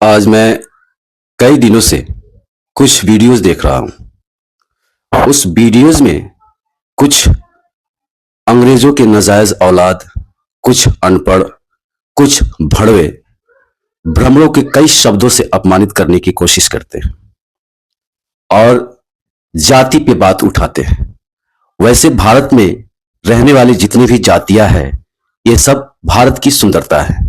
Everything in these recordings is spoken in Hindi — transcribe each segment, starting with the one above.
आज मैं कई दिनों से कुछ वीडियोस देख रहा हूं। उस वीडियोस में कुछ अंग्रेजों के नाजायज औलाद, कुछ अनपढ़, कुछ भड़वे ब्राह्मणों के कई शब्दों से अपमानित करने की कोशिश करते हैं और जाति पे बात उठाते हैं। वैसे भारत में रहने वाली जितनी भी जातियां हैं, ये सब भारत की सुंदरता है।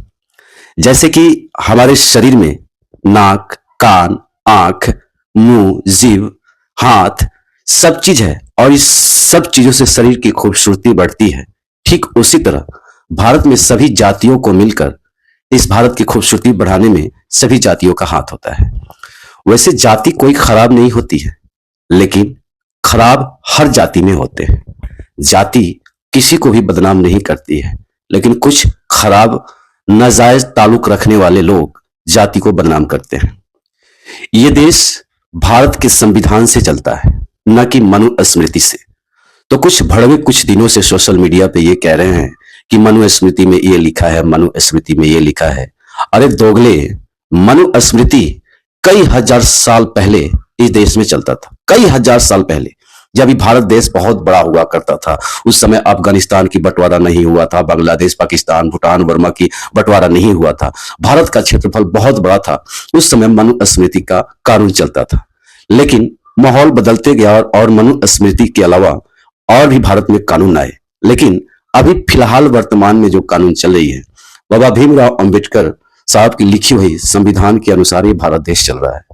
जैसे कि हमारे शरीर में नाक, कान, आंख, मुंह, जीभ, हाथ, सब चीज है और इस सब चीजों से शरीर की खूबसूरती बढ़ती है। ठीक उसी तरह भारत में सभी जातियों को मिलकर इस भारत की खूबसूरती बढ़ाने में सभी जातियों का हाथ होता है। वैसे जाति कोई खराब नहीं होती है, लेकिन खराब हर जाति में होते हैं। जाति किसी को भी बदनाम नहीं करती है, लेकिन कुछ खराब नाजायज ताल्लुक रखने वाले लोग जाति को बदनाम करते हैं। ये देश भारत के संविधान से चलता है, न कि मनुस्मृति से। तो कुछ भड़वे कुछ दिनों से सोशल मीडिया पे ये कह रहे हैं कि मनुस्मृति में ये लिखा है, मनुस्मृति में ये लिखा है। अरे दोगले, मनुस्मृति कई हजार साल पहले इस देश में चलता था। कई हजार साल पहले, जब भी भारत देश बहुत बड़ा हुआ करता था, उस समय अफगानिस्तान की बंटवारा नहीं हुआ था, बांग्लादेश, पाकिस्तान, भूटान, बर्मा की बंटवारा नहीं हुआ था। भारत का क्षेत्रफल बहुत बड़ा था। उस समय मनुस्मृति का कानून चलता था, लेकिन माहौल बदलते गया और मनुस्मृति के अलावा और भी भारत में कानून आए। लेकिन अभी फिलहाल वर्तमान में जो कानून चल रही है, बाबा भीमराव अंबेडकर साहब की लिखी हुई संविधान के अनुसार ये भारत देश चल रहा है।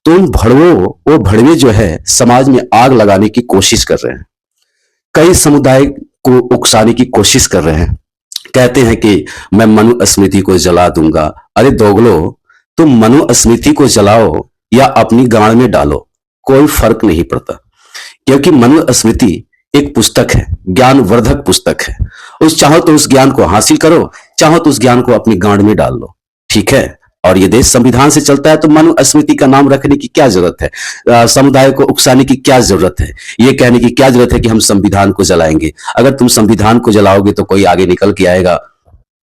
तो उन भड़वों, वो भड़वे जो है समाज में आग लगाने की कोशिश कर रहे हैं, कई समुदाय को उकसाने की कोशिश कर रहे हैं। कहते हैं कि मैं मनुस्मृति को जला दूंगा। अरे दोगलो, तुम मनुस्मृति को जलाओ या अपनी गांड में डालो, कोई फर्क नहीं पड़ता, क्योंकि मनुस्मृति एक पुस्तक है, ज्ञानवर्धक पुस्तक है। चाहो तो उस ज्ञान को हासिल करो, चाहो तो उस ज्ञान को अपनी गांड में डाल लो, ठीक है। और ये देश संविधान से चलता है, तो मनुस्मृति का नाम रखने की क्या जरूरत है? समुदाय को उकसाने की क्या जरूरत है? ये कहने की क्या जरूरत है कि हम संविधान को जलाएंगे? अगर तुम संविधान को जलाओगे तो कोई आगे निकल के आएगा